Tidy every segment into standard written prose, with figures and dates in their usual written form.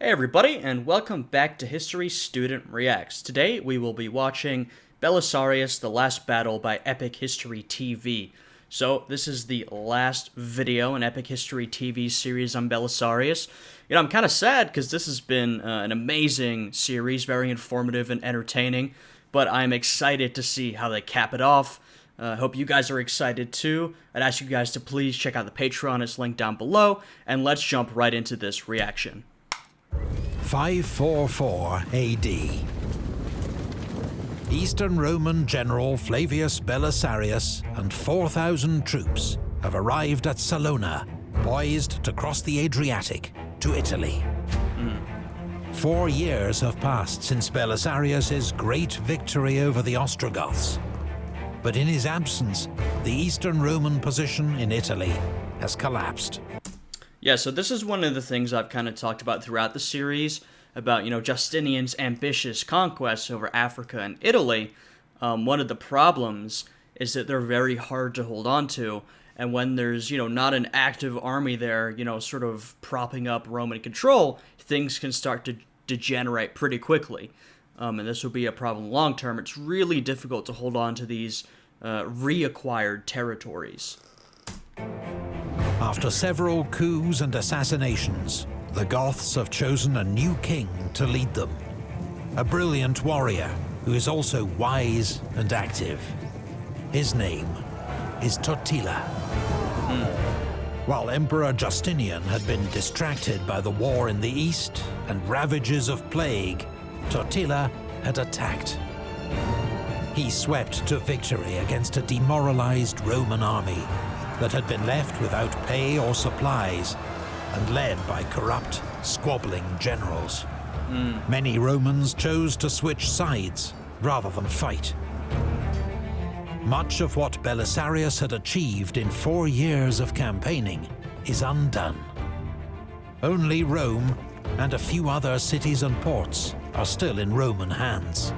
Hey everybody, and welcome back to History Student Reacts. Today we will be watching Belisarius: The Last Battle by Epic History TV. So this is the last video in Epic History TV series on Belisarius. I'm kind of sad because this has been an amazing series, very informative and entertaining, but I'm excited to see how they cap it off. Hope you guys are excited too. I'd ask you guys to please check out the Patreon, it's linked down below, and let's jump right into this reaction. 544 AD. Eastern Roman General Flavius Belisarius and 4,000 troops have arrived at Salona, poised to cross the Adriatic to Italy. 4 years have passed since Belisarius' great victory over the Ostrogoths. But in his absence, the Eastern Roman position in Italy has collapsed. Yeah, so this is one of the things I've kind of talked about throughout the series, about, Justinian's ambitious conquests over Africa and Italy. One of the problems is that they're very hard to hold on to, and when there's, not an active army there, sort of propping up Roman control, things can start to degenerate pretty quickly. And this will be a problem long term. It's really difficult to hold on to these reacquired territories. After several coups and assassinations, the Goths have chosen a new king to lead them. A brilliant warrior who is also wise and active. His name is Totila. While Emperor Justinian had been distracted by the war in the east and ravages of plague, Totila had attacked. He swept to victory against a demoralized Roman army that had been left without pay or supplies and led by corrupt, squabbling generals. Many Romans chose to switch sides rather than fight. Much of what Belisarius had achieved in 4 years of campaigning is undone. Only Rome and a few other cities and ports are still in Roman hands.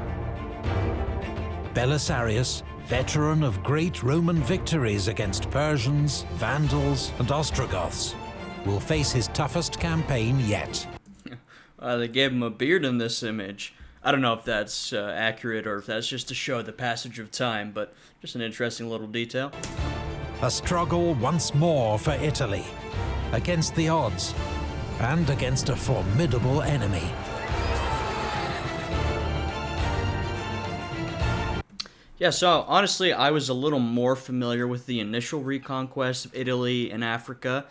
Belisarius, veteran of great Roman victories against Persians, Vandals, and Ostrogoths, will face his toughest campaign yet. They gave him a beard in this image. I don't know if that's accurate or if that's just to show the passage of time, but just an interesting little detail. A struggle once more for Italy, against the odds, and against a formidable enemy. Yeah, so honestly, I was a little more familiar with the initial reconquest of Italy and Africa.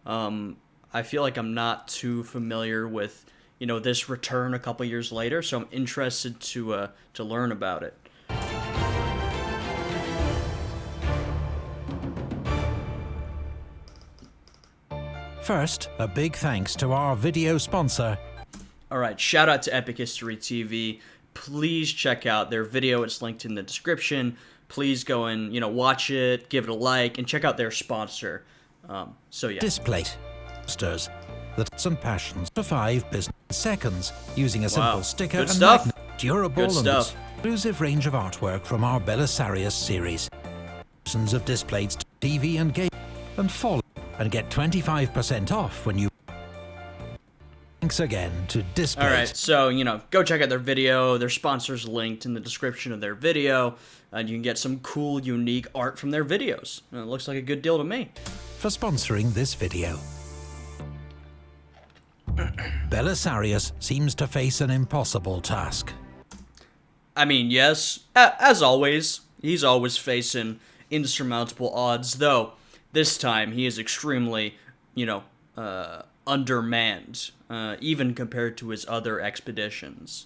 I feel like I'm not too familiar with, this return a couple years later, so I'm interested to learn about it. First, a big thanks to our video sponsor. Alright, shout out to Epic History TV. Please check out their video, it's linked in the description. Please go and, watch it, give it a like, and check out their sponsor. So yeah. Displate stirs the passions for 5 business seconds using a simple sticker Good and stuff. Durable Good stuff. and exclusive range of artwork from our Belisarius series. Thousands of displays, TV and game, and follow and get 25% off when you. Thanks again to Displate. Alright, so, go check out their video. Their sponsor's linked in the description of their video, and you can get some cool, unique art from their videos. It looks like a good deal to me. For sponsoring this video. Belisarius seems to face an impossible task. I mean, yes, as always, he's always facing insurmountable odds, though this time he is extremely, undermanned, even compared to his other expeditions.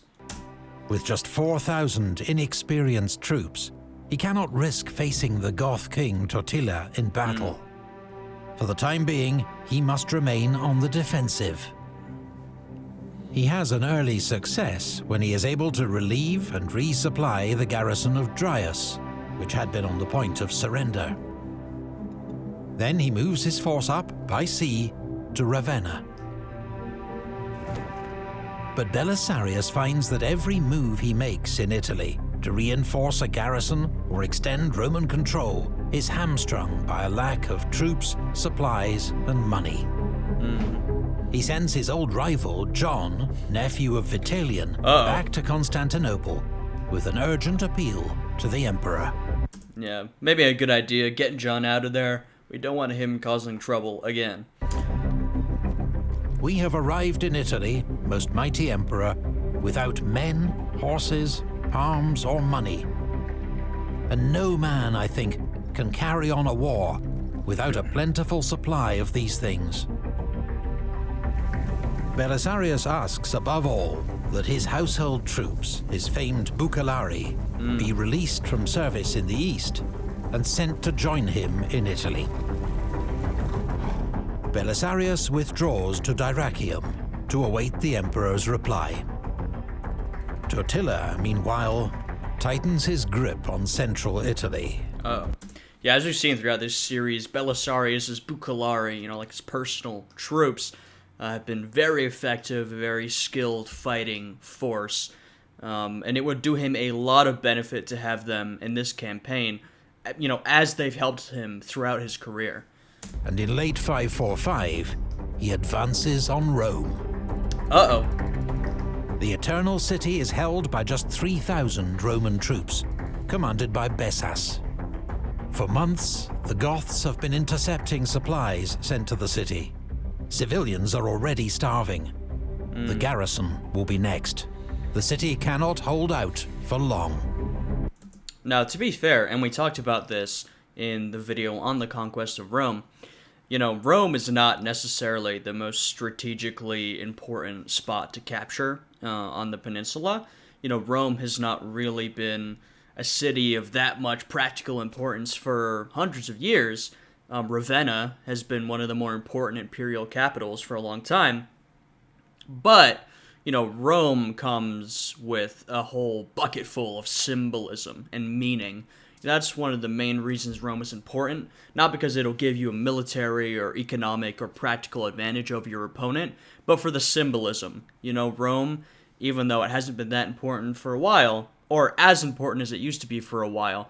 With just 4,000 inexperienced troops, he cannot risk facing the Goth king Totila in battle. For the time being, he must remain on the defensive. He has an early success when he is able to relieve and resupply the garrison of Dryas, which had been on the point of surrender. Then he moves his force up by sea to Ravenna. But Belisarius finds that every move he makes in Italy to reinforce a garrison or extend Roman control is hamstrung by a lack of troops, supplies, and money. he sends his old rival, John, nephew of Vitalian, back to Constantinople with an urgent appeal to the emperor. Yeah, maybe a good idea, getting John out of there. We don't want him causing trouble again. We have arrived in Italy, most mighty emperor, without men, horses, arms, or money. And no man, I think, can carry on a war without a plentiful supply of these things. Belisarius asks, above all, that his household troops, his famed Bucellari, be released from service in the east and sent to join him in Italy. Belisarius withdraws to Dyrrachium to await the emperor's reply. Totila, meanwhile, tightens his grip on central Italy. Yeah, as we've seen throughout this series, Belisarius' Bucellari, like his personal troops, have been very effective, very skilled fighting force. And it would do him a lot of benefit to have them in this campaign, as they've helped him throughout his career. And in late 545, he advances on Rome. The Eternal City is held by just 3,000 Roman troops, commanded by Bessas. For months, the Goths have been intercepting supplies sent to the city. Civilians are already starving. The garrison will be next. The city cannot hold out for long. Now, to be fair, and we talked about this in the video on the conquest of Rome, Rome is not necessarily the most strategically important spot to capture on the peninsula. Rome has not really been a city of that much practical importance for hundreds of years. Ravenna has been one of the more important imperial capitals for a long time. But, Rome comes with a whole bucket full of symbolism and meaning. That's one of the main reasons Rome is important, not because it'll give you a military or economic or practical advantage over your opponent, but for the symbolism. Rome, even though it hasn't been that important for a while, or as important as it used to be for a while,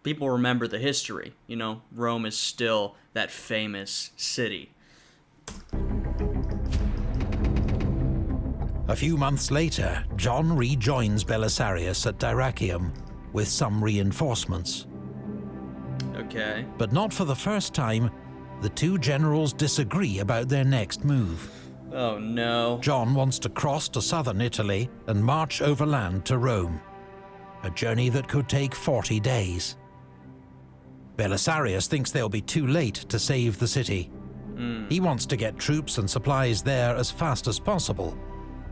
people remember the history. Rome is still that famous city. A few months later, John rejoins Belisarius at Dyrrachium with some reinforcements. Okay. But not for the first time, the two generals disagree about their next move. Oh no. John wants to cross to southern Italy and march overland to Rome, a journey that could take 40 days. Belisarius thinks they'll be too late to save the city. He wants to get troops and supplies there as fast as possible,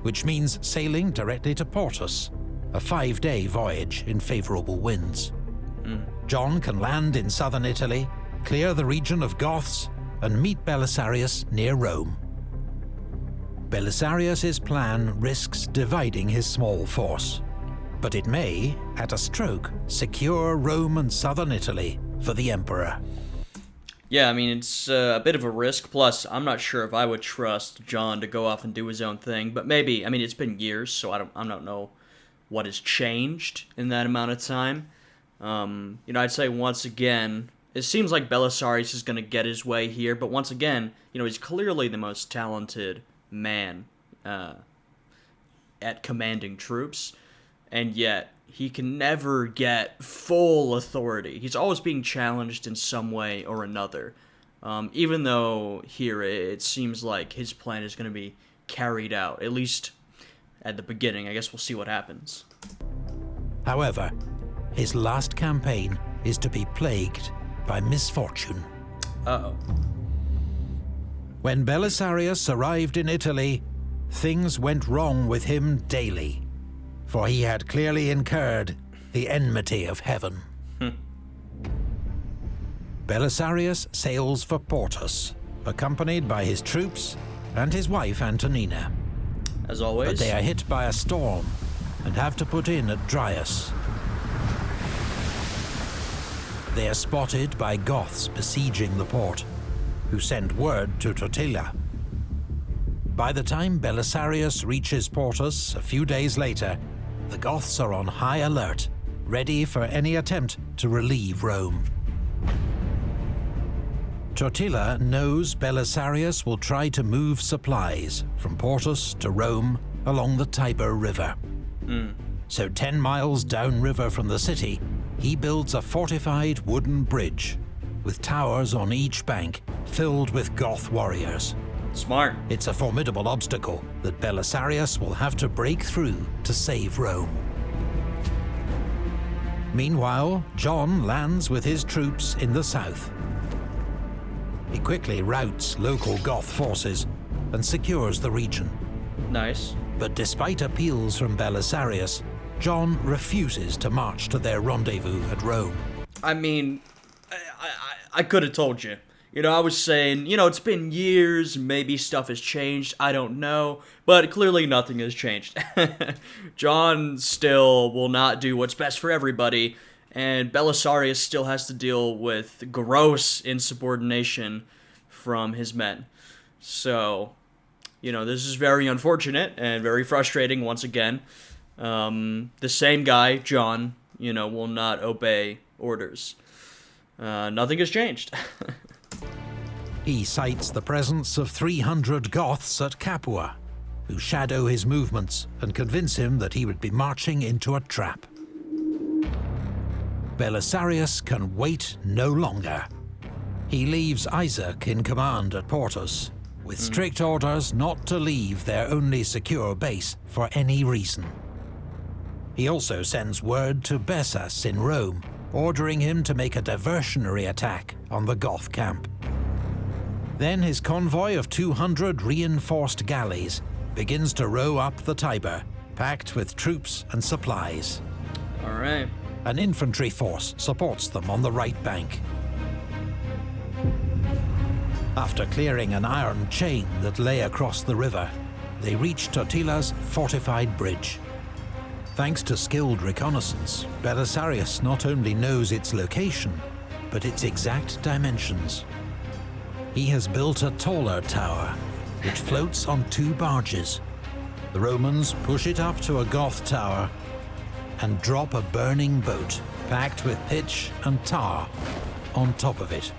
which means sailing directly to Portus, a 5-day voyage in favorable winds. John can land in southern Italy, clear the region of Goths, and meet Belisarius near Rome. Belisarius' plan risks dividing his small force, but it may, at a stroke, secure Rome and southern Italy for the emperor. Yeah, it's a bit of a risk, plus I'm not sure if I would trust John to go off and do his own thing, but maybe. It's been years, so I don't know what has changed in that amount of time. I'd say once again, it seems like Belisarius is going to get his way here, but once again, he's clearly the most talented man at commanding troops, and yet he can never get full authority. He's always being challenged in some way or another, even though here it seems like his plan is going to be carried out, at least at the beginning. I guess we'll see what happens. However, his last campaign is to be plagued by misfortune. When Belisarius arrived in Italy, things went wrong with him daily, for he had clearly incurred the enmity of heaven. Belisarius sails for Portus, accompanied by his troops and his wife Antonina. As always. But they are hit by a storm and have to put in at Dryas. They are spotted by Goths besieging the port, who send word to Totila. By the time Belisarius reaches Portus a few days later, the Goths are on high alert, ready for any attempt to relieve Rome. Totila knows Belisarius will try to move supplies from Portus to Rome along the Tiber River. So 10 miles downriver from the city, he builds a fortified wooden bridge with towers on each bank filled with Goth warriors. Smart. It's a formidable obstacle that Belisarius will have to break through to save Rome. Meanwhile, John lands with his troops in the south. He quickly routs local Goth forces and secures the region. Nice. But despite appeals from Belisarius, John refuses to march to their rendezvous at Rome. I mean, I could have told you. You know, I was saying, you know, it's been years, maybe stuff has changed, I don't know, but clearly nothing has changed. John still will not do what's best for everybody, and Belisarius still has to deal with gross insubordination from his men. So, you know, this is very unfortunate and very frustrating once again. The same guy, John, you know, will not obey orders. Nothing has changed. He cites the presence of 300 Goths at Capua, who shadow his movements and convince him that he would be marching into a trap. Belisarius can wait no longer. He leaves Isaac in command at Portus, with strict orders not to leave their only secure base for any reason. He also sends word to Bessas in Rome, ordering him to make a diversionary attack on the Goth camp. Then his convoy of 200 reinforced galleys begins to row up the Tiber, packed with troops and supplies. All right. An infantry force supports them on the right bank. After clearing an iron chain that lay across the river, they reach Totila's fortified bridge. Thanks to skilled reconnaissance, Belisarius not only knows its location, but its exact dimensions. He has built a taller tower, which floats on 2 barges. The Romans push it up to a Goth tower and drop a burning boat packed with pitch and tar on top of it.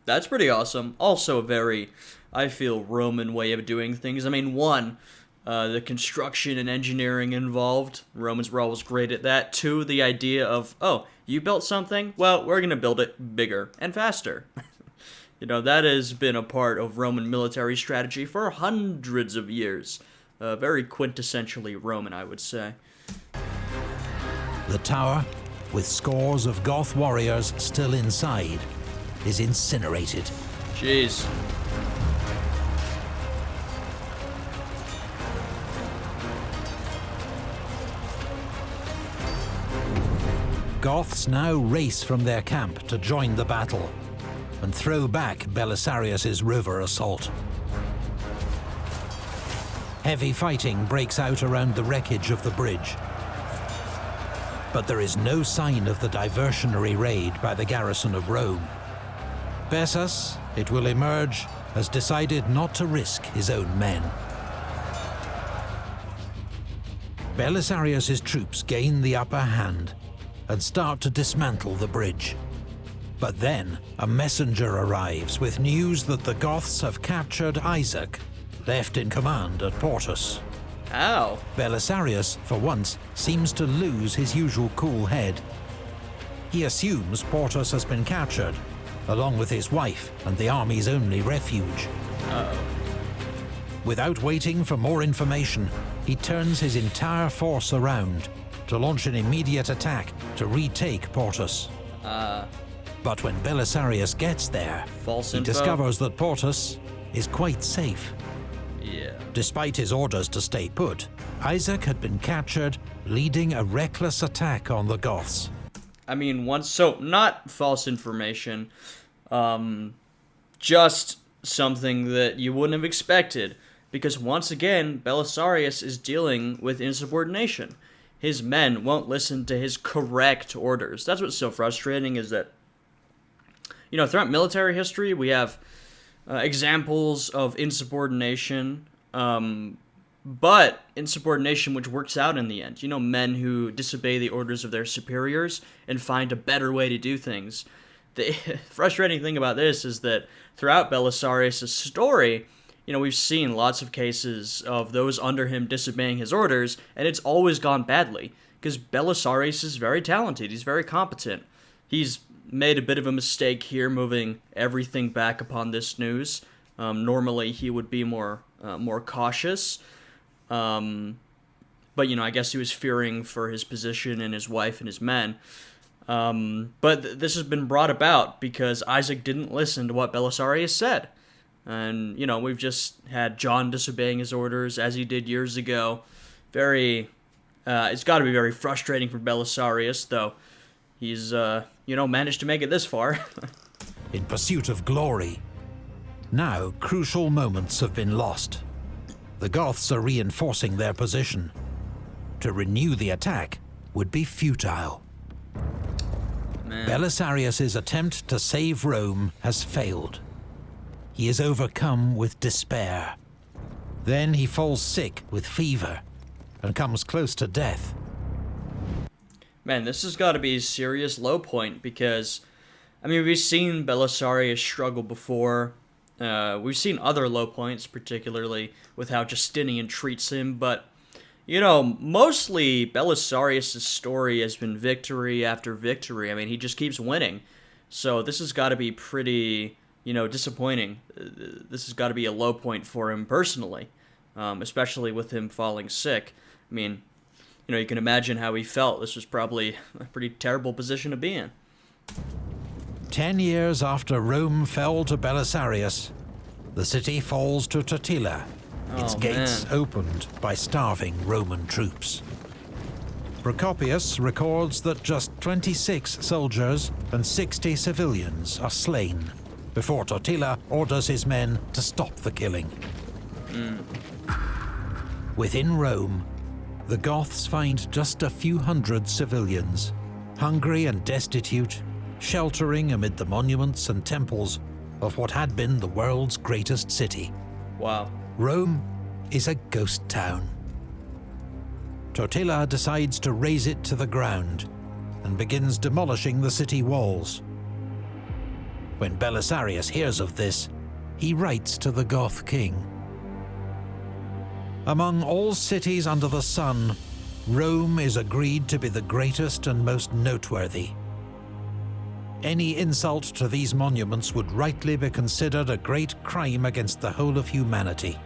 That's pretty awesome. Also a very, I feel, Roman way of doing things. I mean, one, the construction and engineering involved. Romans were always great at that. 2, the idea of, oh, you built something? Well, we're going to build it bigger and faster. You know, that has been a part of Roman military strategy for hundreds of years. Very quintessentially Roman, I would say. The tower, with scores of Goth warriors still inside, is incinerated. Jeez. Goths now race from their camp to join the battle and throw back Belisarius's river assault. Heavy fighting breaks out around the wreckage of the bridge. But there is no sign of the diversionary raid by the garrison of Rome. Bessas, it will emerge, has decided not to risk his own men. Belisarius's troops gain the upper hand and start to dismantle the bridge. But then, a messenger arrives with news that the Goths have captured Isaac, left in command at Portus. Ow. Belisarius, for once, seems to lose his usual cool head. He assumes Portus has been captured, along with his wife and the army's only refuge. Uh-oh. Without waiting for more information, he turns his entire force around to launch an immediate attack to retake Portus. But when Belisarius gets there, False he info. discovers that Portus is quite safe. Yeah. Despite his orders to stay put, Isaac had been captured, leading a reckless attack on the Goths. I mean, not false information, just something that you wouldn't have expected, because once again, Belisarius is dealing with insubordination. His men won't listen to his correct orders. That's what's so frustrating, is that, you know, throughout military history, we have examples of insubordination, but insubordination which works out in the end. You know, men who disobey the orders of their superiors and find a better way to do things. the frustrating thing about this is that throughout Belisarius' story, we've seen lots of cases of those under him disobeying his orders, and it's always gone badly, because Belisarius is very talented, he's very competent. He's made a bit of a mistake here, moving everything back upon this news. Normally, he would be more cautious, but, I guess he was fearing for his position and his wife and his men. But this has been brought about because Isaac didn't listen to what Belisarius said. And, we've just had John disobeying his orders, as he did years ago. It's got to be very frustrating for Belisarius, though he's, managed to make it this far. In pursuit of glory. Now, crucial moments have been lost. The Goths are reinforcing their position. To renew the attack would be futile. Man. Belisarius' attempt to save Rome has failed. He is overcome with despair. Then he falls sick with fever and comes close to death. Man, this has got to be a serious low point because, we've seen Belisarius struggle before. We've seen other low points, particularly with how Justinian treats him, but, mostly Belisarius' story has been victory after victory. He just keeps winning. So this has got to be pretty, disappointing. This has got to be a low point for him personally, especially with him falling sick. You can imagine how he felt. This was probably a pretty terrible position to be in. 10 years after Rome fell to Belisarius, the city falls to Totila, its gates opened by starving Roman troops. Procopius records that just 26 soldiers and 60 civilians are slain, before Totila orders his men to stop the killing. Within Rome, the Goths find just a few hundred civilians, hungry and destitute, sheltering amid the monuments and temples of what had been the world's greatest city. Wow. Rome is a ghost town. Totila decides to raze it to the ground and begins demolishing the city walls. When Belisarius hears of this, he writes to the Goth king. Among all cities under the sun, Rome is agreed to be the greatest and most noteworthy. Any insult to these monuments would rightly be considered a great crime against the whole of humanity.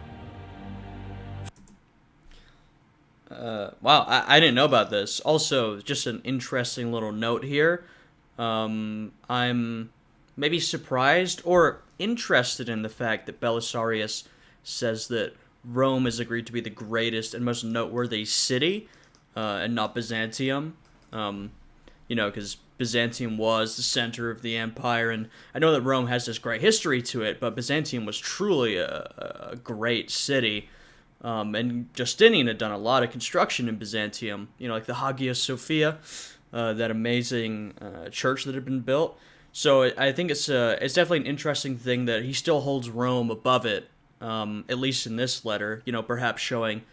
Wow, I didn't know about this. Also, just an interesting little note here. I'm maybe surprised or interested in the fact that Belisarius says that Rome is agreed to be the greatest and most noteworthy city, and not Byzantium. Because Byzantium was the center of the empire, and I know that Rome has this great history to it, but Byzantium was truly a great city. And Justinian had done a lot of construction in Byzantium, like the Hagia Sophia, that amazing church that had been built. So I think it's definitely an interesting thing that he still holds Rome above it, at least in this letter, perhaps showing,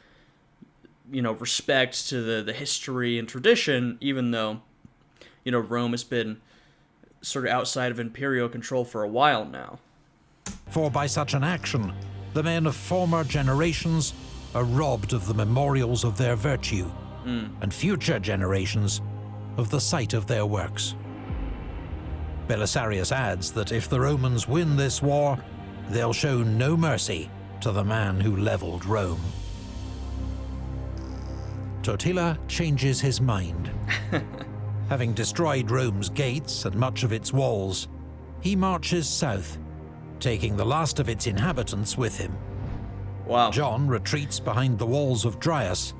respect to the history and tradition, even though, Rome has been sort of outside of imperial control for a while now. For by such an action, the men of former generations are robbed of the memorials of their virtue, and future generations of the sight of their works. Belisarius adds that if the Romans win this war, they'll show no mercy to the man who leveled Rome. Totila changes his mind. Having destroyed Rome's gates and much of its walls, he marches south, taking the last of its inhabitants with him. Wow. John retreats behind the walls of Dryas,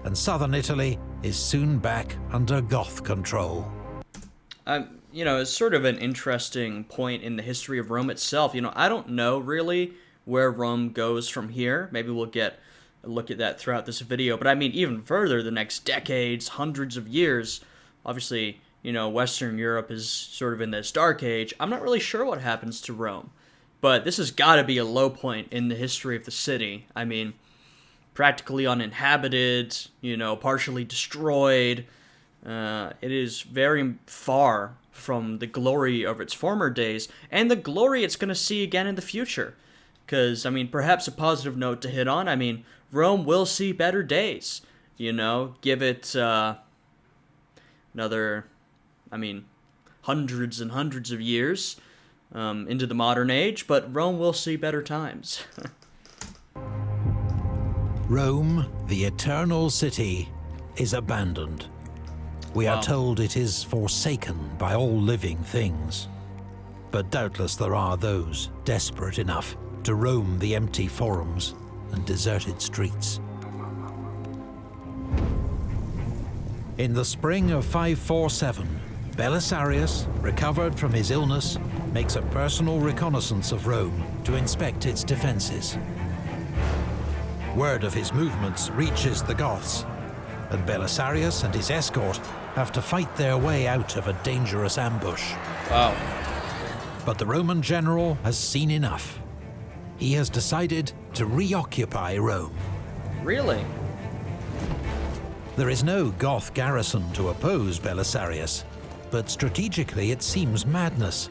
and southern Italy is soon back under Goth control. It's sort of an interesting point in the history of Rome itself. I don't know really where Rome goes from here. Maybe we'll get a look at that throughout this video. But even further, the next decades, hundreds of years, obviously, Western Europe is sort of in this dark age. I'm not really sure what happens to Rome. But this has got to be a low point in the history of the city. Practically uninhabited, partially destroyed. It is very far from the glory of its former days, and the glory it's going to see again in the future. Because, I mean, perhaps a positive note to hit on, I mean, Rome will see better days. You know, give it another, I mean, hundreds and hundreds of years into the modern age, but Rome will see better times. Rome, the eternal city, is abandoned. We are told it is forsaken by all living things. But doubtless there are those desperate enough to roam the empty forums and deserted streets. In the spring of 547, Belisarius, recovered from his illness, makes a personal reconnaissance of Rome to inspect its defences. Word of his movements reaches the Goths, and Belisarius and his escort have to fight their way out of a dangerous ambush. Wow. But the Roman general has seen enough. He has decided to reoccupy Rome. Really? There is no Goth garrison to oppose Belisarius, but strategically it seems madness.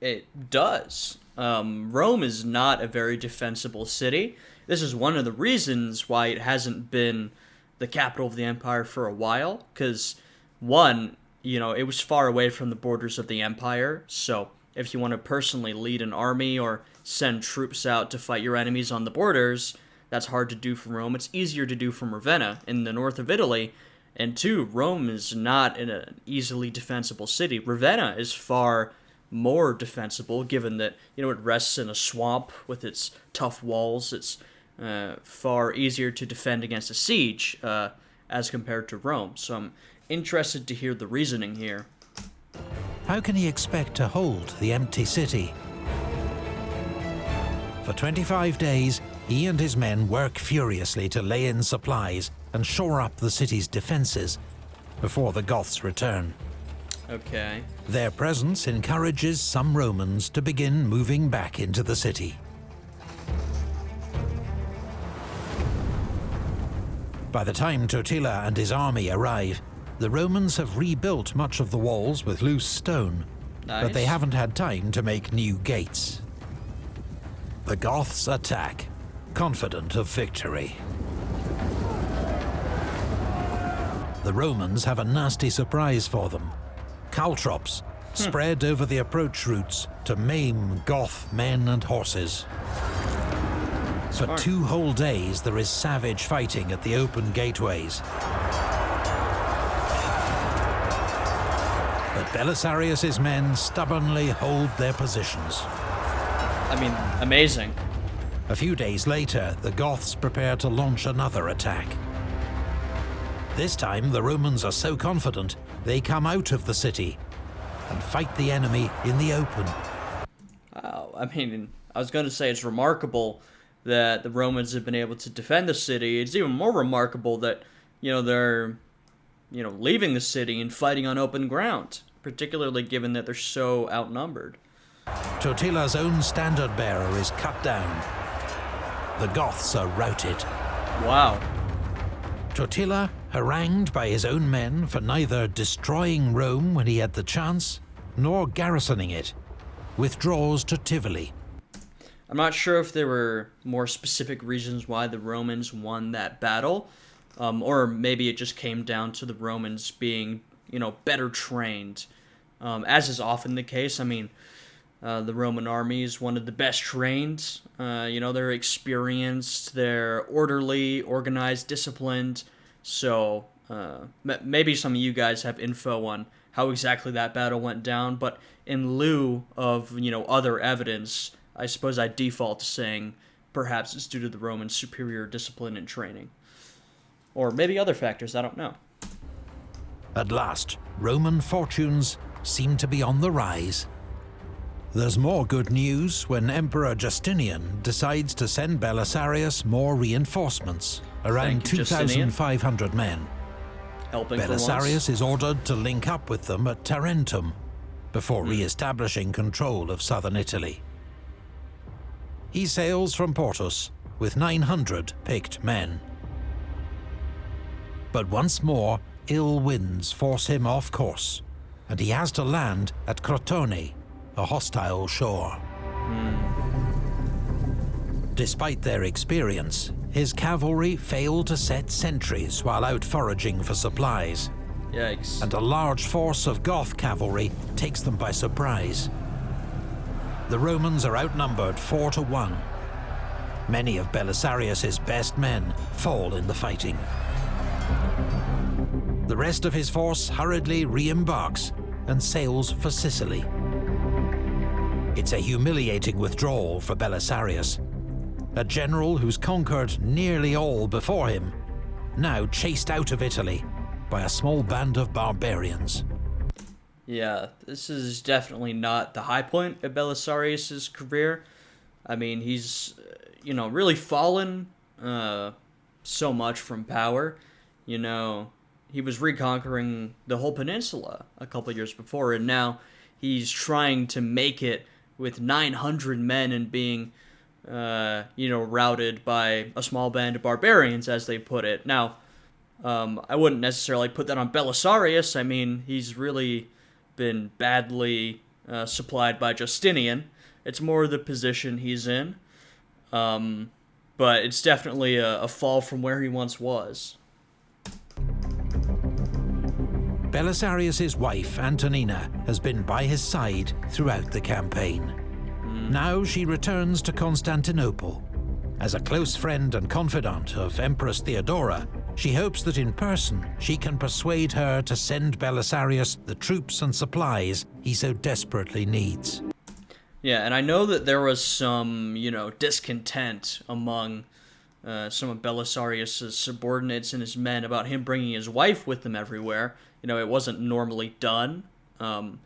It does. Rome is not a very defensible city. This is one of the reasons why it hasn't been the capital of the empire for a while, because, one, you know, it was far away from the borders of the empire, so if you want to personally lead an army or send troops out to fight your enemies on the borders, that's hard to do from Rome. It's easier to do from Ravenna in the north of Italy. And two, Rome is not an easily defensible city. Ravenna is far more defensible, given that, you know, it rests in a swamp with its tough walls. It's far easier to defend against a siege as compared to Rome. So I'm interested to hear the reasoning here. How can he expect to hold the empty city? For 25 days, he and his men work furiously to lay in supplies and shore up the city's defenses before the Goths return. Okay. Their presence encourages some Romans to begin moving back into the city. By the time Totila and his army arrive, the Romans have rebuilt much of the walls with loose stone, but they haven't had time to make new gates. The Goths attack, confident of victory. The Romans have a nasty surprise for them. Caltrops spread over the approach routes to maim Goth men and horses. For 2 whole days there is savage fighting at the open gateways. But Belisarius' men stubbornly hold their positions. I mean, amazing. A few days later, the Goths prepare to launch another attack. This time, the Romans are so confident, they come out of the city and fight the enemy in the open. Wow, I mean, I was going to say it's remarkable that the Romans have been able to defend the city. It's even more remarkable that, they're, leaving the city and fighting on open ground, particularly given that they're so outnumbered. Totila's own standard bearer is cut down. The Goths are routed. Wow. Totila, harangued by his own men for neither destroying Rome when he had the chance, nor garrisoning it, withdraws to Tivoli. I'm not sure if there were more specific reasons why the Romans won that battle, or maybe it just came down to the Romans being, better trained. As is often the case, I mean, the Roman army is one of the best trained. They're experienced, they're orderly, organized, disciplined. So maybe some of you guys have info on how exactly that battle went down. But in lieu of other evidence, I suppose I default to saying perhaps it's due to the Roman superior discipline and training, or maybe other factors. I don't know. At last, Roman fortunes seem to be on the rise. There's more good news when Emperor Justinian decides to send Belisarius more reinforcements, around 2,500 men. Belisarius is ordered to link up with them at Tarentum before re-establishing control of southern Italy. He sails from Portus with 900 picked men. But once more, ill winds force him off course, and he has to land at Crotone, a hostile shore. Despite their experience, his cavalry fail to set sentries while out foraging for supplies. Yikes. And a large force of Goth cavalry takes them by surprise. The Romans are outnumbered 4-1. Many of Belisarius's best men fall in the fighting. The rest of his force hurriedly re-embarks and sails for Sicily. It's a humiliating withdrawal for Belisarius, a general who's conquered nearly all before him, now chased out of Italy by a small band of barbarians. Yeah, this is definitely not the high point of Belisarius's career. I mean, he's, really fallen so much from power. He was reconquering the whole peninsula a couple years before, and now he's trying to make it with 900 men and being, routed by a small band of barbarians, as they put it. Now, I wouldn't necessarily put that on Belisarius. I mean, he's really been badly supplied by Justinian. It's more the position he's in. But it's definitely a fall from where he once was. Belisarius's wife, Antonina, has been by his side throughout the campaign. Now she returns to Constantinople. As a close friend and confidant of Empress Theodora, she hopes that in person she can persuade her to send Belisarius the troops and supplies he so desperately needs. Yeah, and I know that there was some, discontent among some of Belisarius' subordinates and his men about him bringing his wife with him everywhere. It wasn't normally done, and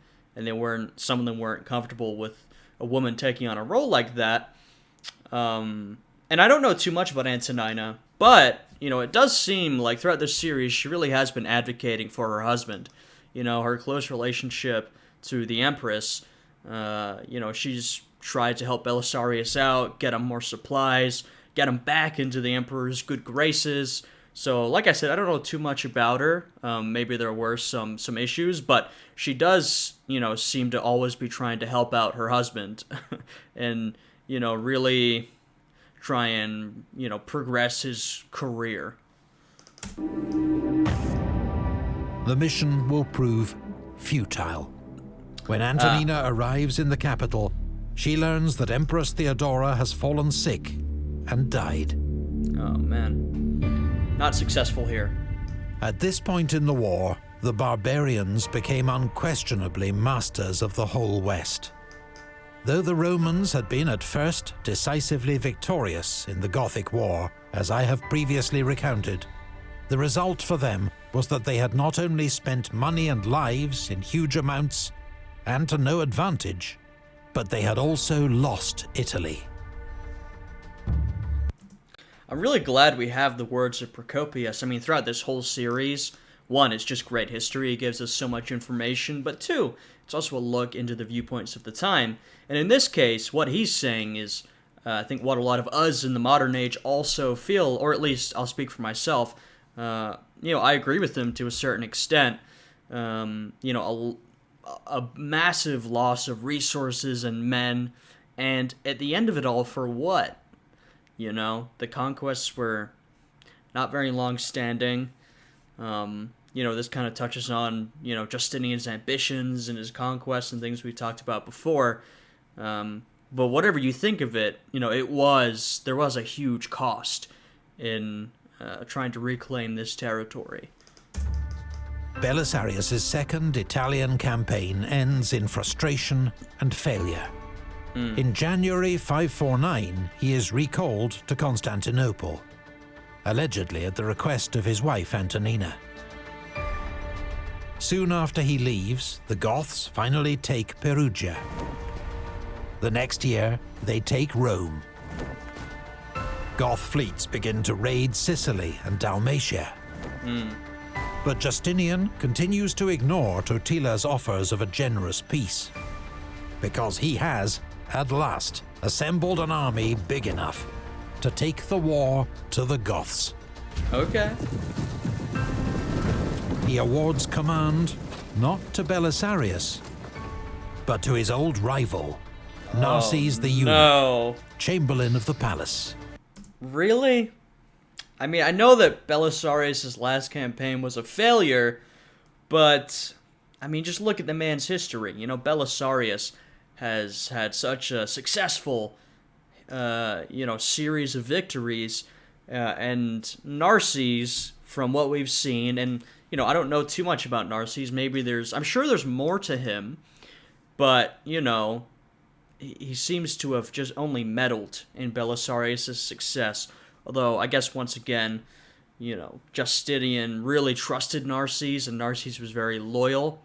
some of them weren't comfortable with a woman taking on a role like that. And I don't know too much about Antonina, but, it does seem like throughout this series she really has been advocating for her husband. Her close relationship to the Empress, she's tried to help Belisarius out, get him more supplies, get him back into the Emperor's good graces. So, like I said, I don't know too much about her. Maybe there were some issues, but she does, seem to always be trying to help out her husband and, really try and, progress his career. The mission will prove futile. When Antonina arrives in the capital, she learns that Empress Theodora has fallen sick and died. Oh, man. Not successful here. At this point in the war, the barbarians became unquestionably masters of the whole West. Though the Romans had been at first decisively victorious in the Gothic War, as I have previously recounted, the result for them was that they had not only spent money and lives in huge amounts, and to no advantage, but they had also lost Italy. I'm really glad we have the words of Procopius. I mean, throughout this whole series, one, it's just great history. It gives us so much information. But two, it's also a look into the viewpoints of the time. And in this case, what he's saying is, I think what a lot of us in the modern age also feel, or at least I'll speak for myself, I agree with him to a certain extent. A massive loss of resources and men, and at the end of it all, for what? The conquests were not very long-standing. This kind of touches on, Justinian's ambitions and his conquests and things we talked about before. But whatever you think of it, there was a huge cost in trying to reclaim this territory. Belisarius' second Italian campaign ends in frustration and failure. In January 549, he is recalled to Constantinople, allegedly at the request of his wife Antonina. Soon after he leaves, the Goths finally take Perugia. The next year, they take Rome. Goth fleets begin to raid Sicily and Dalmatia. But Justinian continues to ignore Totila's offers of a generous peace, because he has, at last, assembled an army big enough to take the war to the Goths. Okay. he awards command not to Belisarius, but to his old rival, Narses the Eunuch, Chamberlain of the Palace. Really? I mean, I know that Belisarius' last campaign was a failure, but, I mean, just look at the man's history. You know, Belisarius has had such a successful, series of victories, and Narses, from what we've seen, and, I don't know too much about Narses. Maybe I'm sure there's more to him, but, he seems to have just only meddled in Belisarius' success. Although, I guess once again, Justinian really trusted Narses, and Narses was very loyal.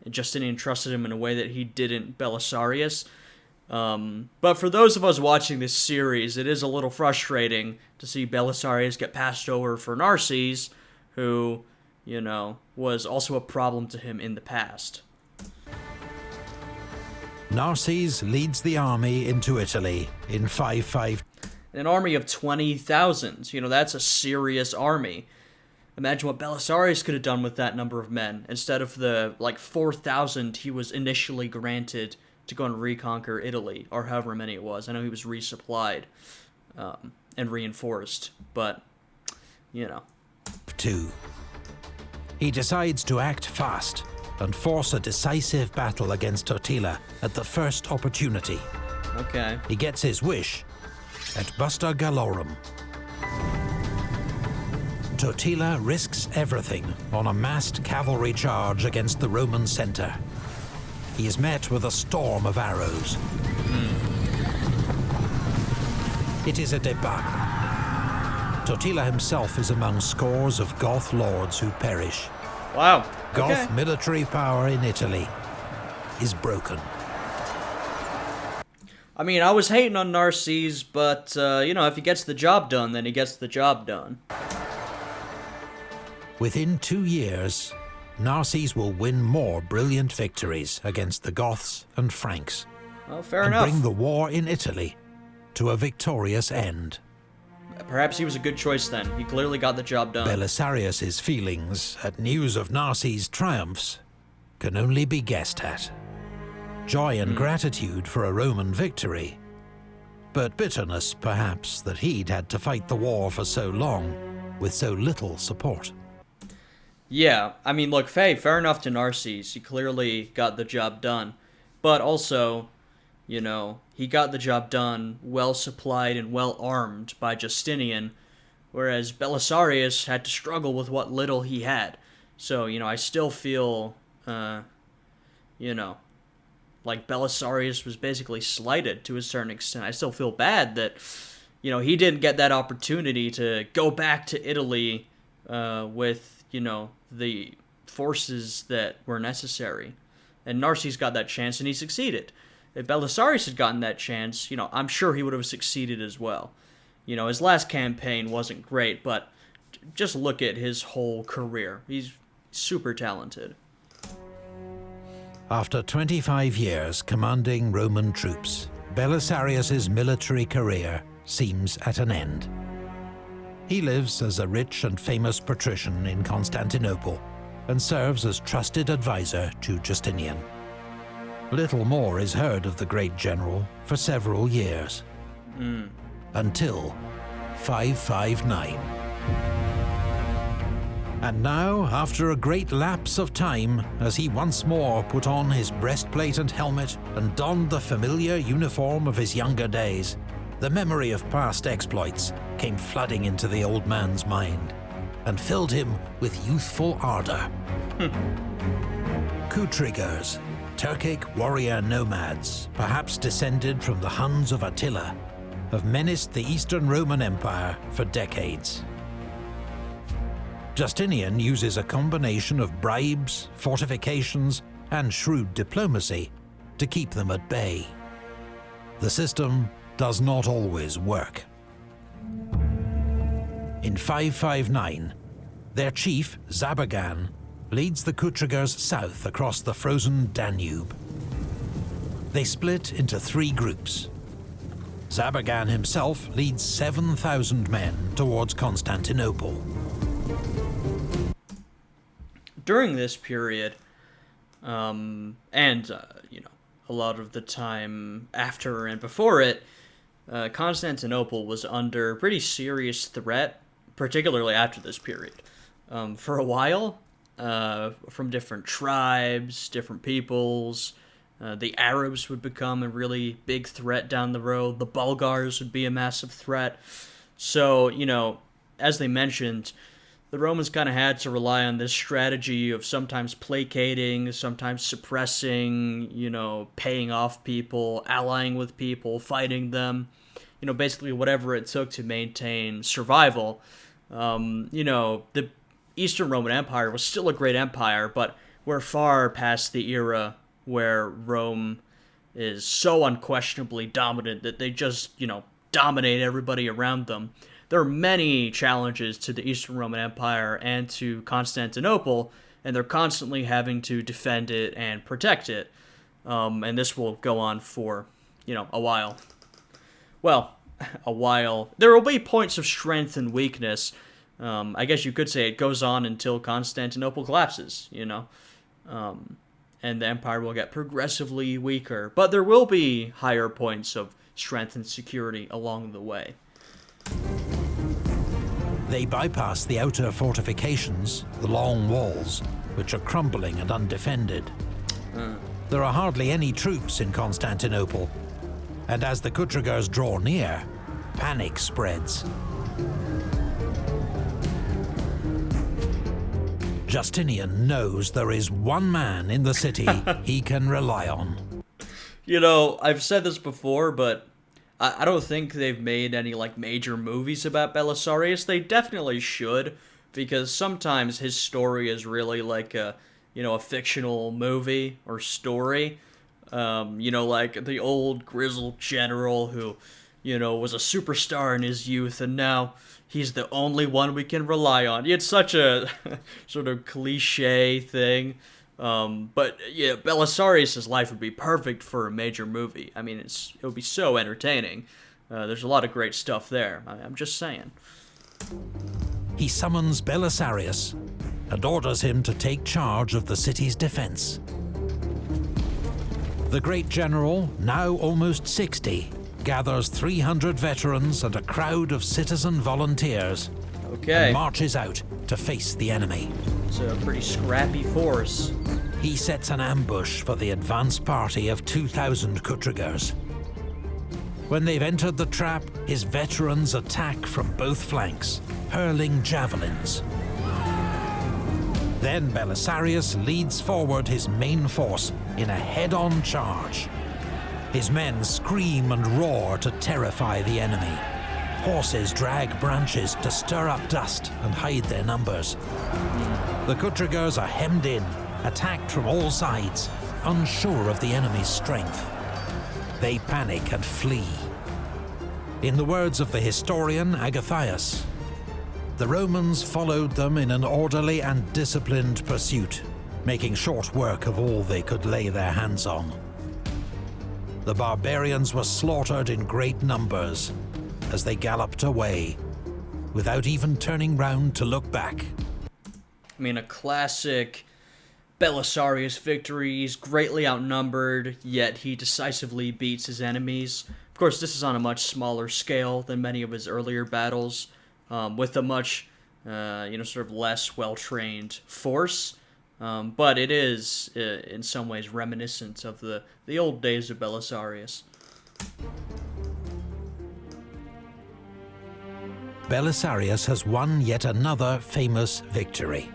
And Justinian trusted him in a way that he didn't Belisarius. But for those of us watching this series, it is a little frustrating to see Belisarius get passed over for Narses, who, was also a problem to him in the past. Narses leads the army into Italy in 559. An army of 20,000. That's a serious army. Imagine what Belisarius could have done with that number of men, instead of the, 4,000 he was initially granted to go and reconquer Italy, or however many it was. I know he was resupplied and reinforced, but, 2. He decides to act fast and force a decisive battle against Totila at the first opportunity. Okay. He gets his wish at Busta Gallorum. Totila risks everything on a massed cavalry charge against the Roman centre. He is met with a storm of arrows. It is a debacle. Totila himself is among scores of Goth lords who perish. Wow. Goth military power in Italy is broken. I mean, I was hating on Narses, but, if he gets the job done, then he gets the job done. Within 2 years, Narses will win more brilliant victories against the Goths and Franks. Well, fair enough. And bring the war in Italy to a victorious end. Perhaps he was a good choice then. He clearly got the job done. Belisarius' feelings at news of Narses' triumphs can only be guessed at. Joy and gratitude for a Roman victory, but bitterness, perhaps, that he'd had to fight the war for so long with so little support. Yeah, I mean, look, fair enough to Narses. He clearly got the job done. But also, he got the job done well supplied and well armed by Justinian, whereas Belisarius had to struggle with what little he had. So, I still feel, like Belisarius was basically slighted to a certain extent. I still feel bad that, he didn't get that opportunity to go back to Italy with, the forces that were necessary. And Narses got that chance, and he succeeded. If Belisarius had gotten that chance, I'm sure he would have succeeded as well. His last campaign wasn't great, but just look at his whole career. He's super talented. After 25 years commanding Roman troops, Belisarius' military career seems at an end. He lives as a rich and famous patrician in Constantinople and serves as trusted advisor to Justinian. Little more is heard of the great general for several years, until 559. And now, after a great lapse of time, as he once more put on his breastplate and helmet and donned the familiar uniform of his younger days, the memory of past exploits came flooding into the old man's mind and filled him with youthful ardor. Kutriggers, Turkic warrior nomads, perhaps descended from the Huns of Attila, have menaced the Eastern Roman Empire for decades. Justinian uses a combination of bribes, fortifications, and shrewd diplomacy to keep them at bay. The system does not always work. In 559, their chief, Zabagan, leads the Kutriggers south across the frozen Danube. They split into 3 groups. Zabagan himself leads 7,000 men towards Constantinople. during this period, and a lot of the time after and before it, Constantinople was under pretty serious threat, particularly after this period. For a while, from different tribes, different peoples. The Arabs would become a really big threat down the road. The Bulgars would be a massive threat. So, as they mentioned, the Romans kind of had to rely on this strategy of sometimes placating, sometimes suppressing, paying off people, allying with people, fighting them, basically whatever it took to maintain survival. The Eastern Roman Empire was still a great empire, but we're far past the era where Rome is so unquestionably dominant that they just, dominate everybody around them. There are many challenges to the Eastern Roman Empire and to Constantinople, and they're constantly having to defend it and protect it. And this will go on for, a while. Well, a while. There will be points of strength and weakness. I guess you could say it goes on until Constantinople collapses, and the empire will get progressively weaker. But there will be higher points of strength and security along the way. They bypass the outer fortifications, the long walls, which are crumbling and undefended. There are hardly any troops in Constantinople, and as the Kutrigers draw near, panic spreads. Justinian knows there is one man in the city he can rely on. I've said this before, but I don't think they've made any, major movies about Belisarius. They definitely should, because sometimes his story is really like a fictional movie or story. Like the old grizzled general who, was a superstar in his youth, and now he's the only one we can rely on. It's such a sort of cliche thing. But yeah, Belisarius' life would be perfect for a major movie. I mean, it would be so entertaining. There's a lot of great stuff there. I'm just saying. He summons Belisarius and orders him to take charge of the city's defense. The great general, now almost 60, gathers 300 veterans and a crowd of citizen volunteers and marches out to face the enemy. It's a pretty scrappy force. He sets an ambush for the advance party of 2,000 Kutrigers. When they've entered the trap, his veterans attack from both flanks, hurling javelins. Then Belisarius leads forward his main force in a head-on charge. His men scream and roar to terrify the enemy. Horses drag branches to stir up dust and hide their numbers. The Kutrigers are hemmed in, attacked from all sides, unsure of the enemy's strength. They panic and flee. In the words of the historian Agathias, the Romans followed them in an orderly and disciplined pursuit, making short work of all they could lay their hands on. The barbarians were slaughtered in great numbers as they galloped away, without even turning round to look back. I mean, a classic Belisarius victory. He's greatly outnumbered, yet he decisively beats his enemies. Of course, this is on a much smaller scale than many of his earlier battles, with a much, sort of less well-trained force. But it is, in some ways, reminiscent of the old days of Belisarius. Belisarius has won yet another famous victory.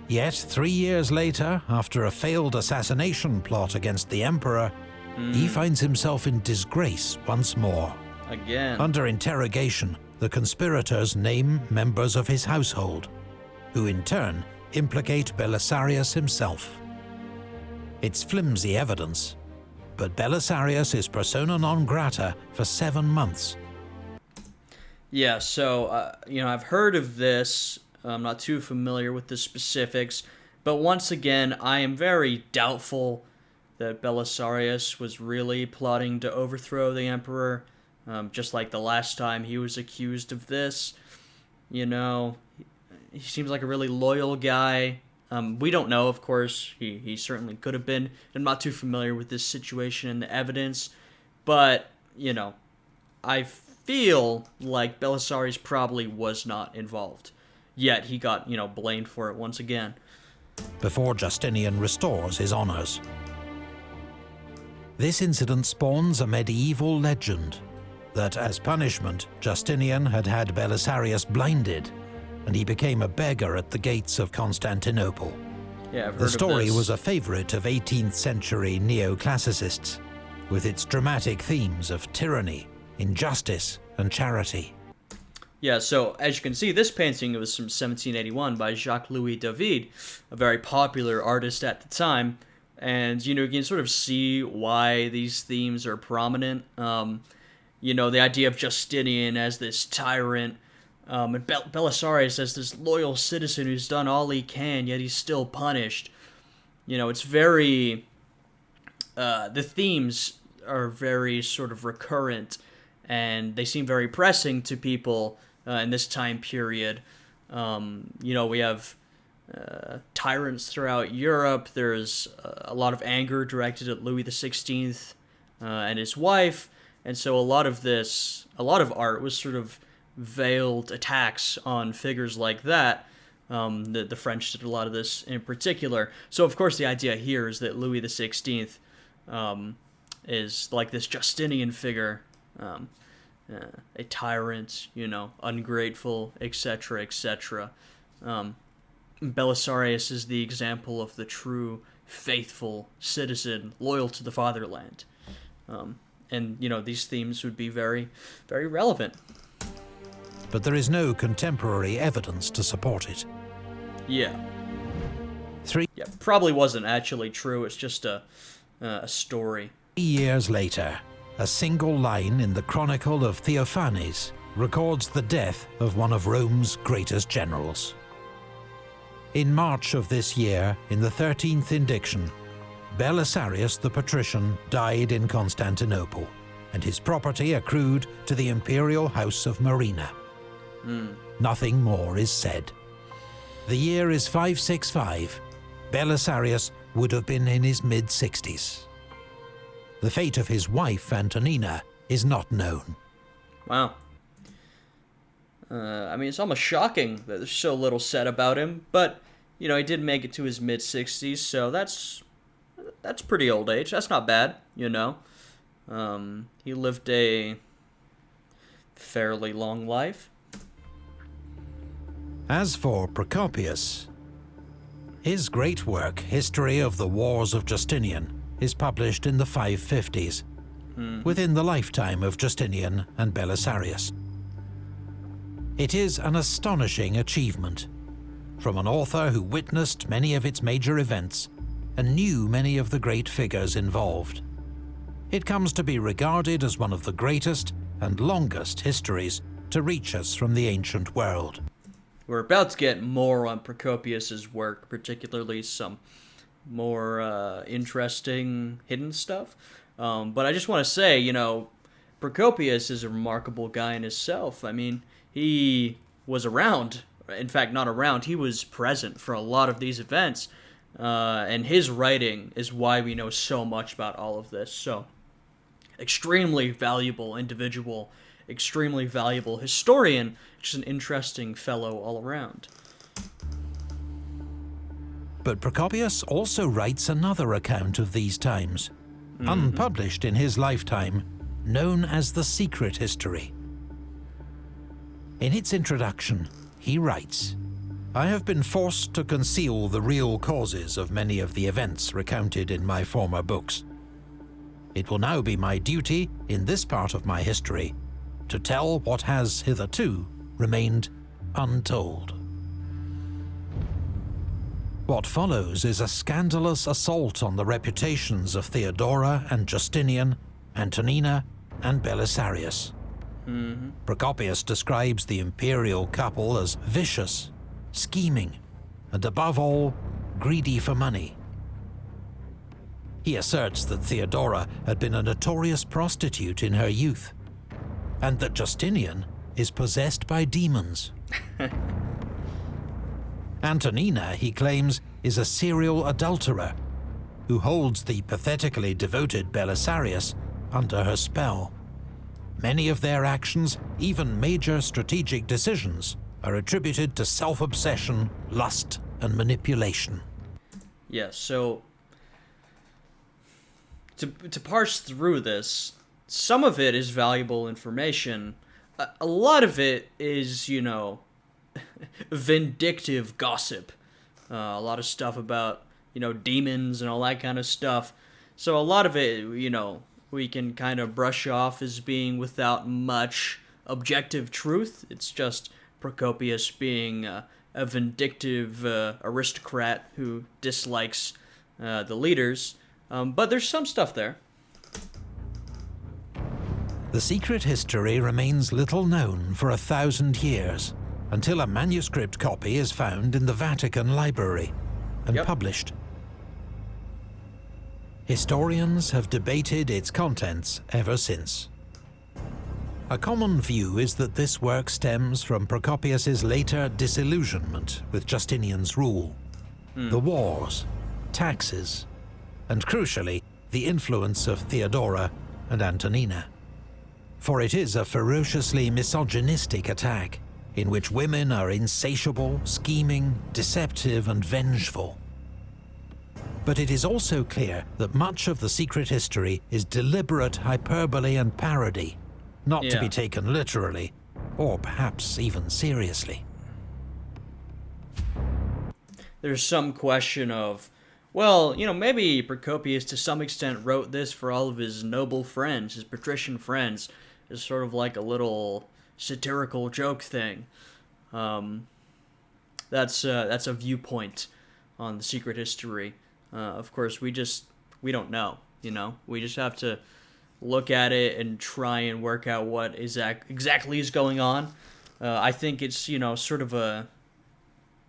Yet 3 years later, after a failed assassination plot against the emperor, he finds himself in disgrace once more. Again. Under interrogation, the conspirators name members of his household, who in turn implicate Belisarius himself. It's flimsy evidence, but Belisarius is persona non grata for 7 months. Yeah, so, I've heard of this. I'm not too familiar with the specifics, but once again, I am very doubtful that Belisarius was really plotting to overthrow the emperor, just like the last time he was accused of this. He seems like a really loyal guy, We don't know, of course. He certainly could have been. I'm not too familiar with this situation and the evidence, but, I feel like Belisarius probably was not involved. Yet he got, blamed for it once again. Before Justinian restores his honours. This incident spawns a medieval legend that, as punishment, Justinian had Belisarius blinded, and he became a beggar at the gates of Constantinople. Yeah, I've heard the story of this. was a favourite of 18th century neoclassicists, with its dramatic themes of tyranny, injustice, and charity. Yeah, so as you can see, this painting was from 1781 by Jacques-Louis David, a very popular artist at the time. And, you can sort of see why these themes are prominent. The idea of Justinian as this tyrant, and Belisarius as this loyal citizen who's done all he can, yet he's still punished. It's very... the themes are very sort of recurrent, and they seem very pressing to people in this time period. We have tyrants throughout Europe. There's a lot of anger directed at Louis XVI and his wife, and so a lot of art was sort of veiled attacks on figures like that. The French did a lot of this in particular. So of course the idea here is that Louis XVI is like this Justinian figure, a tyrant, ungrateful, etc., etc. Belisarius is the example of the true, faithful citizen, loyal to the fatherland. And these themes would be very, very relevant. But there is no contemporary evidence to support it. Yeah. Probably wasn't actually true. It's just a story. 3 years later, a single line in the Chronicle of Theophanes records the death of one of Rome's greatest generals. In March of this year, in the 13th indiction, Belisarius the patrician died in Constantinople, and his property accrued to the imperial house of Marina. Nothing more is said. The year is 565. Belisarius would have been in his mid-60s. The fate of his wife, Antonina, is not known. Wow. It's almost shocking that there's so little said about him, but, he did make it to his mid-60s, so that's pretty old age. That's not bad, He lived a fairly long life. As for Procopius, his great work, History of the Wars of Justinian, is published in the 550s, within the lifetime of Justinian and Belisarius. It is an astonishing achievement, from an author who witnessed many of its major events and knew many of the great figures involved. It comes to be regarded as one of the greatest and longest histories to reach us from the ancient world. We're about to get more on Procopius's work, particularly some more interesting hidden stuff. But I just want to say, Procopius is a remarkable guy in himself. He was around. In fact, not around. He was present for a lot of these events. And his writing is why we know so much about all of this. So, extremely valuable individual, extremely valuable historian, just an interesting fellow all around. But Procopius also writes another account of these times, unpublished in his lifetime, known as the Secret History. In its introduction, he writes, "I have been forced to conceal the real causes of many of the events recounted in my former books. It will now be my duty, in this part of my history, to tell what has hitherto remained untold." What follows is a scandalous assault on the reputations of Theodora and Justinian, Antonina and Belisarius. Procopius describes the imperial couple as vicious, scheming, and above all, greedy for money. He asserts that Theodora had been a notorious prostitute in her youth, and that Justinian is possessed by demons. Antonina, he claims, is a serial adulterer who holds the pathetically devoted Belisarius under her spell. Many of their actions, even major strategic decisions, are attributed to self-obsession, lust, and manipulation. Yeah, so to parse through this, some of it is valuable information. A lot of it is, vindictive gossip. A lot of stuff about, demons and all that kind of stuff. So a lot of it, we can kind of brush off as being without much objective truth. It's just Procopius being a vindictive aristocrat who dislikes the leaders. But there's some stuff there. The secret history remains little known for 1,000 years, until a manuscript copy is found in the Vatican Library and published. Historians have debated its contents ever since. A common view is that this work stems from Procopius's later disillusionment with Justinian's rule. The wars, taxes, and crucially, the influence of Theodora and Antonina. For it is a ferociously misogynistic attack, in which women are insatiable, scheming, deceptive, and vengeful. But it is also clear that much of the secret history is deliberate hyperbole and parody, not to be taken literally, or perhaps even seriously. There's some question of, well, maybe Procopius to some extent wrote this for all of his noble friends, his patrician friends, as sort of like a little satirical joke thing. That's a viewpoint on the secret history. Of course, we don't know, We just have to look at it and try and work out what exactly is going on. I think it's, sort of a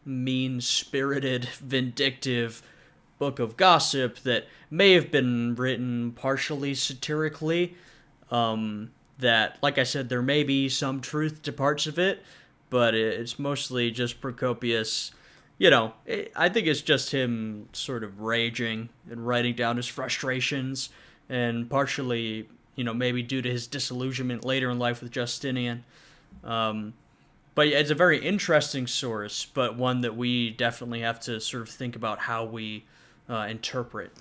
mean-spirited, vindictive book of gossip that may have been written partially satirically. That, like I said, there may be some truth to parts of it, but it's mostly just Procopius. I think it's just him sort of raging and writing down his frustrations, and partially, maybe due to his disillusionment later in life with Justinian. But it's a very interesting source, but one that we definitely have to sort of think about how we interpret.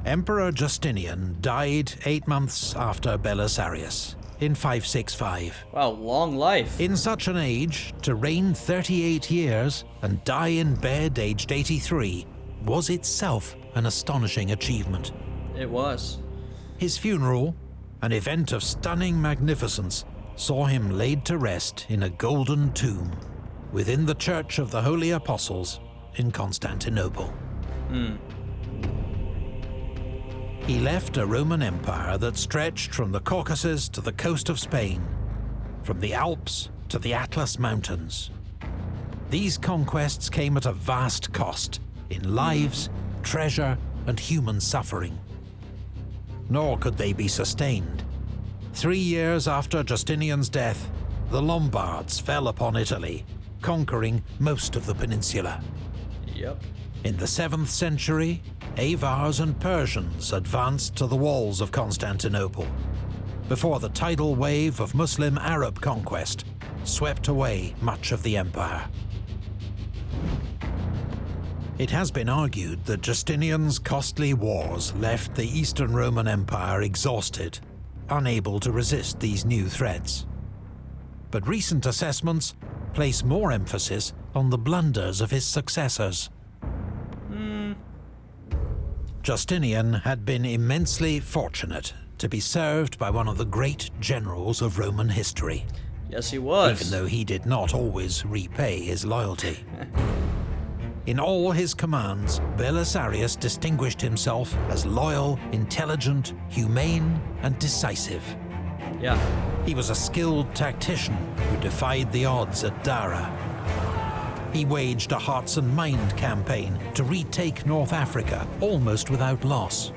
Emperor Justinian died 8 months after Belisarius, in 565. Wow, long life. In such an age, to reign 38 years and die in bed aged 83 was itself an astonishing achievement. It was. His funeral, an event of stunning magnificence, saw him laid to rest in a golden tomb within the Church of the Holy Apostles in Constantinople. He left a Roman Empire that stretched from the Caucasus to the coast of Spain, from the Alps to the Atlas Mountains. These conquests came at a vast cost in lives, treasure, and human suffering. Nor could they be sustained. 3 years after Justinian's death, the Lombards fell upon Italy, conquering most of the peninsula. Yep. In the 7th century, Avars and Persians advanced to the walls of Constantinople, before the tidal wave of Muslim Arab conquest swept away much of the empire. It has been argued that Justinian's costly wars left the Eastern Roman Empire exhausted, unable to resist these new threats. But recent assessments place more emphasis on the blunders of his successors. Justinian had been immensely fortunate to be served by one of the great generals of Roman history. Yes, he was. Even though he did not always repay his loyalty. In all his commands, Belisarius distinguished himself as loyal, intelligent, humane, and decisive. Yeah. He was a skilled tactician who defied the odds at Dara. He waged a hearts and mind campaign to retake North Africa almost without loss.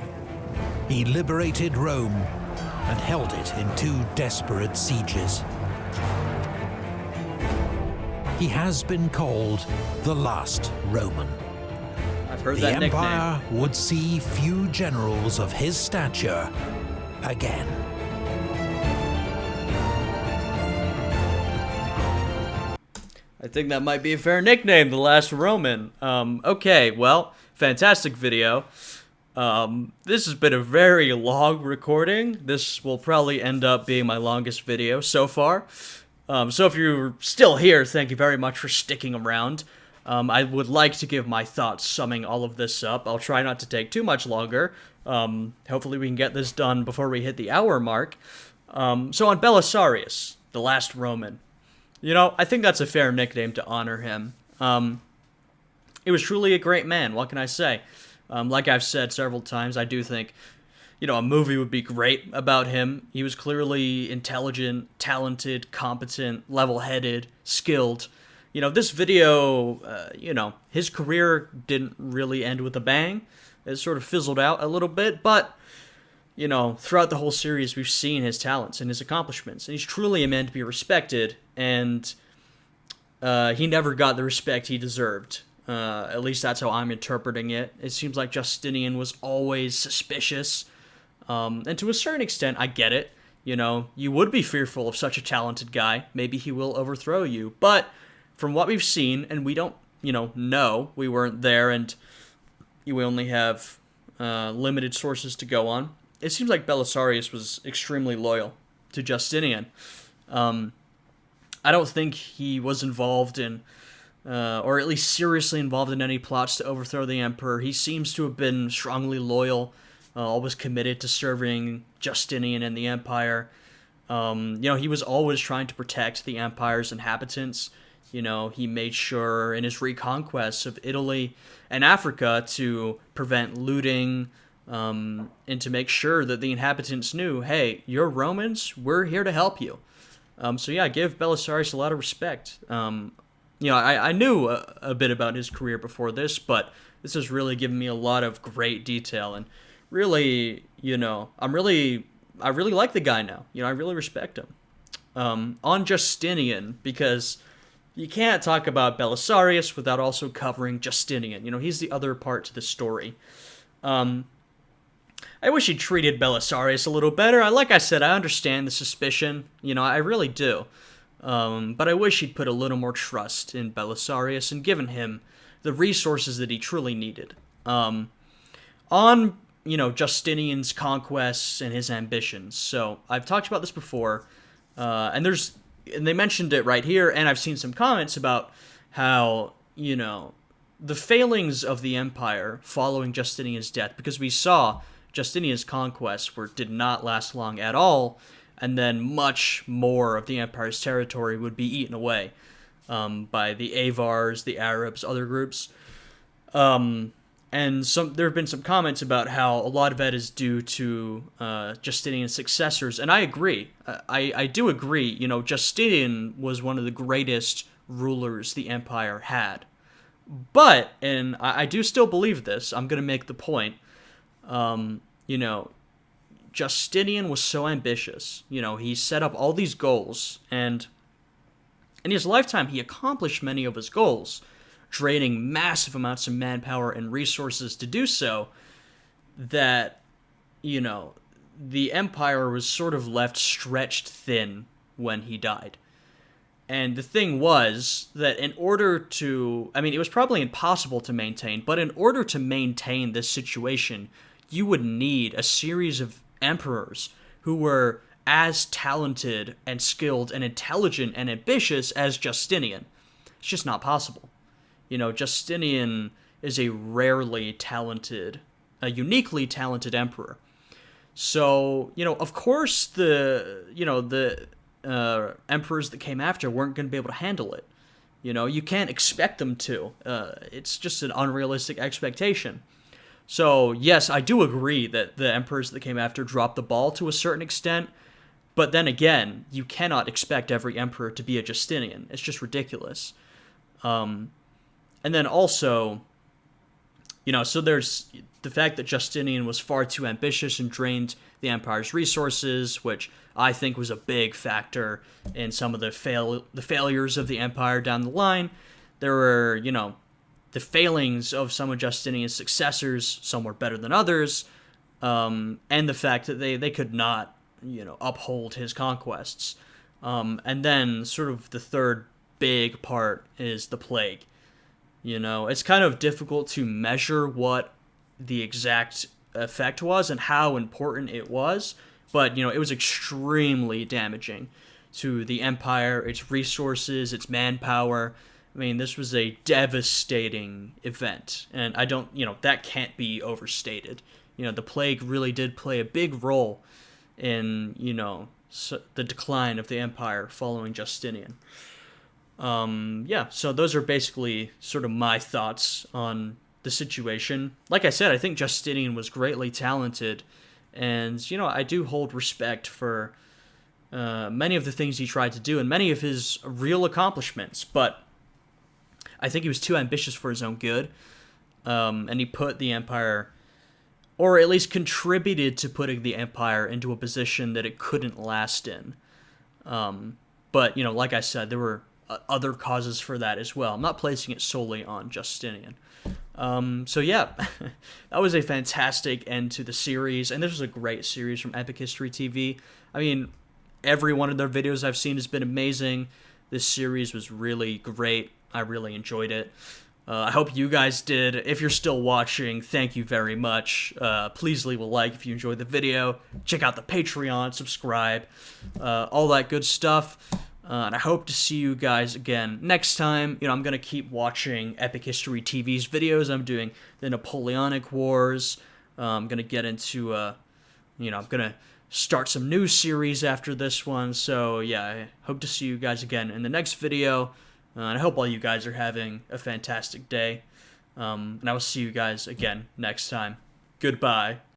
He liberated Rome and held it in 2 desperate sieges. he has been called the last Roman. I've heard The that empire nickname. would see few generals of his stature again. I think that might be a fair nickname, the last Roman. Okay, well, fantastic video. This has been a very long recording. This will probably end up being my longest video so far. So if you're still here, thank you very much for sticking around. I would like to give my thoughts summing all of this up. I'll try not to take too much longer. Hopefully we can get this done before we hit the hour mark. So on Belisarius, the last Roman. You know, I think that's a fair nickname to honor him. He was truly a great man, what can I say? Like I've said several times, I do think, you know, a movie would be great about him. He was clearly intelligent, talented, competent, level-headed, skilled. You know, this video, you know, his career didn't really end with a bang. It sort of fizzled out a little bit, but, you know, throughout the whole series, we've seen his talents and his accomplishments. And he's truly a man to be respected, and he never got the respect he deserved. At least that's how I'm interpreting it. It seems like Justinian was always suspicious. And to a certain extent, I get it. You know, you would be fearful of such a talented guy. Maybe he will overthrow you. But from what we've seen, and we don't, you know, we weren't there, and we only have limited sources to go on, it seems like Belisarius was extremely loyal to Justinian. I don't think he was involved in, or at least seriously involved in any plots to overthrow the emperor. He seems to have been strongly loyal, always committed to serving Justinian and the empire. You know, he was always trying to protect the empire's inhabitants. You know, he made sure in his reconquests of Italy and Africa to prevent looting, and to make sure that the inhabitants knew, hey, you're Romans, we're here to help you. So yeah, I give Belisarius a lot of respect. You know, I knew a bit about his career before this, but this has really given me a lot of great detail, and really, you know, I really like the guy now. You know, I really respect him. On Justinian, because you can't talk about Belisarius without also covering Justinian. You know, he's the other part to the story. I wish he treated Belisarius a little better. Like I said, I understand the suspicion. You know, I really do. But I wish he'd put a little more trust in Belisarius and given him the resources that he truly needed. On, you know, Justinian's conquests and his ambitions. So, I've talked about this before, and they mentioned it right here, and I've seen some comments about how, you know, the failings of the empire following Justinian's death, because we saw Justinian's conquests did not last long at all, and then much more of the empire's territory would be eaten away by the Avars, the Arabs, other groups. And there have been some comments about how a lot of that is due to Justinian's successors, and I agree. I do agree. You know, Justinian was one of the greatest rulers the empire had. But, and I do still believe this, I'm going to make the point, you know, Justinian was so ambitious. You know, he set up all these goals, and in his lifetime, he accomplished many of his goals, draining massive amounts of manpower and resources to do so, that, you know, the empire was sort of left stretched thin when he died. And the thing was that in order to, I mean, it was probably impossible to maintain, but in order to maintain this situation, you would need a series of emperors who were as talented and skilled and intelligent and ambitious as Justinian. It's just not possible. You know, Justinian is a rarely talented, a uniquely talented emperor. So, you know, of course the emperors that came after weren't going to be able to handle it. You know, you can't expect them to. It's just an unrealistic expectation. So, yes, I do agree that the emperors that came after dropped the ball to a certain extent, but then again, you cannot expect every emperor to be a Justinian. It's just ridiculous. And then also, So there's the fact that Justinian was far too ambitious and drained the empire's resources, which I think was a big factor in some of the failures of the empire down the line. There were, the failings of some of Justinian's successors. Some were better than others, and the fact that they could not, uphold his conquests. And then sort of the third big part is the plague. It's kind of difficult to measure what the exact effect was and how important it was, but, it was extremely damaging to the empire, its resources, its manpower. I mean, this was a devastating event, and that can't be overstated. The plague really did play a big role in, the decline of the empire following Justinian. So those are basically sort of my thoughts on the situation. Like I said, I think Justinian was greatly talented, and, I do hold respect for many of the things he tried to do and many of his real accomplishments, but I think he was too ambitious for his own good, and he put the empire, or at least contributed to putting the empire into a position that it couldn't last in. But, like I said, there were other causes for that as well. I'm not placing it solely on Justinian. That was a fantastic end to the series, and this was a great series from Epic History TV. I mean, every one of their videos I've seen has been amazing. This series was really great. I really enjoyed it. I hope you guys did. If you're still watching, thank you very much. Please leave a like if you enjoyed the video. Check out the Patreon, subscribe, all that good stuff. And I hope to see you guys again next time. I'm going to keep watching Epic History TV's videos. I'm doing the Napoleonic Wars. I'm going to get into, I'm going to start some new series after this one. So, yeah, I hope to see you guys again in the next video. And I hope all you guys are having a fantastic day. And I will see you guys again next time. Goodbye.